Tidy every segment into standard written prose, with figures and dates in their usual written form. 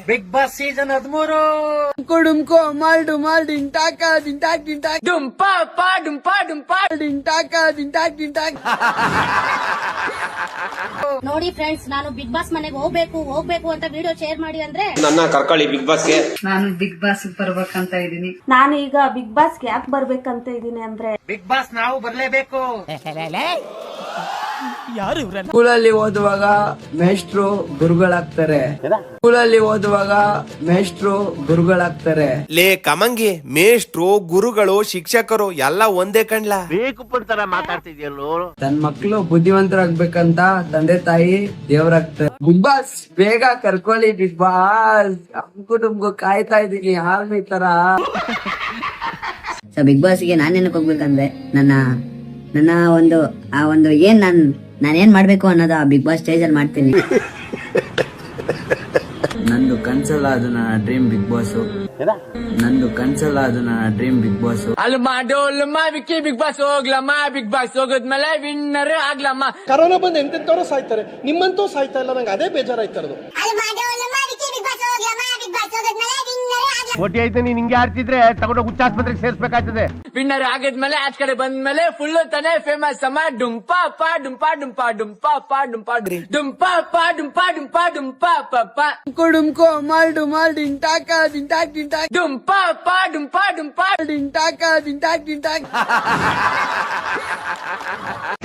Big boss season 13 ಡುಮ್ಕೋ mall ಡಿಂಟಾಕ ಡಿಂಟಾಕ್ ಡಿಂಟಾಕ್ ಡುಂಪಾ ಪಾ ಡುಂಪಾ ಡುಂಪಾ ಡಿಂಟಾಕ ಡಿಂಟಾಕ್ ಡಿಂಟಾಕ್. ನೋಡಿ friends, ನಾನು ಬಿಗ್ ಬಾಸ್ ಮನೆಗೆ ಹೋಗ್ಬೇಕು ಅಂತ ವಿಡಿಯೋ ಶೇರ್ ಮಾಡಿ ಅಂದ್ರೆ ನನ್ನ ಕರ್ಕೊಳ್ಳಿ ಬಿಗ್ ಬಾಸ್ಗೆ. ನಾನು ಬಿಗ್ ಬಾಸ್ ಬರ್ಬೇಕಂತ ಇದೀನಿ. ನಾನು ಈಗ ಬಿಗ್ ಬಾಸ್ಗೆ ಯಾಕೆ ಬರ್ಬೇಕಂತ ಇದೀನಿ ಅಂದ್ರೆ ಬಿಗ್ ಬಾಸ್ ನಾವು ಬರ್ಲೇಬೇಕು. ಸ್ಕೂಲಲ್ಲಿ ಓದುವಾಗ ಮೇಷ್ಟ್ರು ಗುರುಗಳಾಗ್ತಾರೆ. ಸ್ಕೂಲಲ್ಲಿ ಓದುವಾಗ ಮೇಷ್ಟ್ರು ಗುರುಗಳಾಗ್ತಾರೆ. ಲೇ ಕಮಂಗಿ, ಮೇಷ್ಟ್ರು ಗುರುಗಳು ಶಿಕ್ಷಕರು ಎಲ್ಲ ಒಂದೇ ಕಣ್ಲಾ. ಬೇಕು ಪಡ್ತಾರ ಮಾತಾಡ್ತಿದ್ಯಲ್ಲೋ. ತನ್ ಮಕ್ಳು ಬುದ್ಧಿವಂತರಾಗ್ಬೇಕಂತ ತಂದೆ ತಾಯಿ ದೇವರಾಗ್ತಾರೆ. ಬಿಗ್ ಬಾಸ್ ಬೇಗ ಕರ್ಕೊಳ್ಳಿ ಬಿಗ್ ಬಾಸ್. ಕುಟುಂಬ ಕಾಯ್ತಾ ಇದೀನಿ ಆರ್ಮಿ ತರ. ಸೊ ಬಿಗ್ ಬಾಸ್ಗೆ ನಾನೇನಕ್ಕೆ ಹೋಗ್ಬೇಕಂದ್ರೆ ನನ್ನ ಒಂದು ಏನ್ ನಾನೇನ್ ಮಾಡ್ಬೇಕು ಅನ್ನೋದು ಆ ಬಿಗ್ ಬಾಸ್ ಸ್ಟೇಜ್ ಅಲ್ಲಿ ಮಾಡ್ತೀನಿ. ನಂದು ಕನ್ಸಲ್ಲ ಅದು ನನ್ನ ಡ್ರೀಮ್ ಬಿಗ್ ಬಾಸ್. ನಂದು ಕನ್ಸಲ್ಲ ಅದು ನನ್ನ ಡ್ರೀಮ್ ಬಿಗ್ ಬಾಸ್. ಅಲ್ಮ ಡೋಲ್ಮ ವಿಕ್ಕಿ ಬಿಗ್ ಬಾಸ್ ಹೋಗ್ಲಮ್ಮ. ಬಿಗ್ ಬಾಸ್ ಹೋಗದ್ಮೇಲೆ ವಿನ್ನರ್ ಆಗ್ಲಮ್ಮ. ಕರೋನಾ ಬಂದು ಎಂತೆಂತವ್ರು ಸಾಯ್ತಾರೆ, ನಿಮ್ಮಂತೂ ಸಾಯ್ತಾ ಇಲ್ಲ. ನಂಗೆ ಅದೇ ಬೇಜಾರಾಯ್ತಾರದು. ಹೊಟ್ಟೆ ಐತೆ ನೀನ್ ಹಿಂಗೆ ಆಡ್ತಿದ್ರೆ ತಗೊಂಡೋಗಿ ಹುಚ್ಚಾಸ್ಪತ್ರೆಗೆ ಸೇರ್ಸ್ಬೇಕಾಗ್ತದೆ. ವಿನ್ನರ್ ಆಗಿದ್ಮೇಲೆ ಆಚ ಕಡೆ ಬಂದ್ಮೇಲೆ ಫುಲ್ ತಾನೆ ಫೇಮಸ್ ಅಮ್ಮ. ಡುಂಪಾ ಪಾ ಡುಂಪಾ ಡುಂಪಾ ಡುಂಪಾ ಪಾ ಡುಂಪಾ ಡುಂಪಾ ಪಾ ಡುಂಪಾ ಡುಂಪಾ ಡುಂಪಾ ಪಾ ಡುಮ್ಕೋ ಮಾಲ್ ಡಿಂಟಾಕ ಡಿಂಟಾಕ್ ಡಿಂಟಾಕ್ ಡುಂಪಾ ಪಾ ಡುಂಪಾ ಡುಂಪಾ ಡಿಂಟಾಕ ಡಿಂಟಾಕ್ ಡಿಂಟಾಕ್.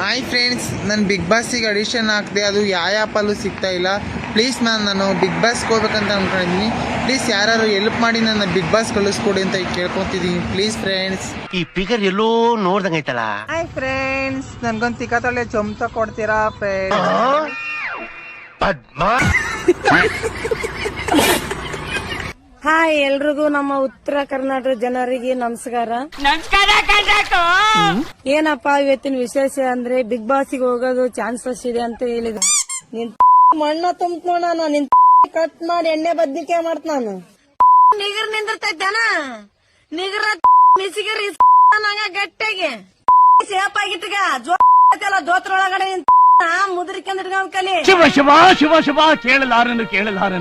ಹಾಯ್ ಫ್ರೆಂಡ್ಸ್, ನಾನು ಬಿಗ್ ಬಾಸ್ಗೆ ಅಡಿಷನ್ ಹಾಕಿದೆ. ಅದು ಯಾವ ಆ್ಯಪಲ್ಲೂ ಸಿಗ್ತಾ ಇಲ್ಲ. ಪ್ಲೀಸ್ ನಾನು ಬಿಗ್ ಬಾಸ್ಗೆ ಹೋಗ್ಬೇಕಂತ ಅನ್ಕೊಂಡಿದ್ದೀನಿ. ಪ್ಲೀಸ್ ಯಾರು ಹೆಲ್ಪ್ ಮಾಡಿ ನನ್ನ ಬಿಗ್ ಬಾಸ್ ಕಳಿಸ್ಕೊಡಿ ಅಂತ ಕೇಳ್ಕೊತಿದ್ದೀನಿ. Please friends. ಈ ಫಿಗರ್ ಎಲ್ಲೋ ನೋಡ್ದಂಗೈತಲ್ಲ. ಹಾಯ್ ಫ್ರೆಂಡ್ಸ್, ನನ್ಗೊಂದು ತಿಕ್ಕತಳೆ ಚೊಂಬ ಕೊಡ್ತೀರಾ ಫ್ರೆಂಡ್ಸ್? ಹಾಯ್ ಎಲ್ರಿಗೂ ನಮ್ಮ ಉತ್ತರ ಕರ್ನಾಟಕ ಜನರಿಗೆ ನಮಸ್ಕಾರ. ಏನಪ್ಪಾ ಇವತ್ತಿನ ವಿಶೇಷ ಅಂದ್ರೆ ಬಿಗ್ ಬಾಸ್ಗೆ ಹೋಗೋದು ಚಾನ್ಸಸ್ ಇದೆ ಅಂತ ಹೇಳಿದ್ರು. ನಿನ್ ಮಣ್ಣ ತುಂಬ್ಕೋಣ, ನಿನ್ ಕಟ್ ಮಾಡಿ ಎಣ್ಣೆ ಬದ್ನಿಕಾಯಿ ಮಾಡ್ತ ನಾನು. ನಿಗರ್ ನಿಂದಿರ್ತೈತೇನ ನಿಗರ ಮಿಸಿಗಿರಿ ಗಟ್ಟಿಗೆ ಸೇಪ್ ಆಗಿತ್ತಗ ಜೋಲ್ಲ ದೋತ್ರ ಒಳಗಡೆ ಮುದ್ರಿಕೆಂದ್ರ ಕಲಿ. ಶಿವ ಶಿವ ಶಿವ ಶಿವ ಕೇಳಲಾರನು ಕೇಳಲಾರನು.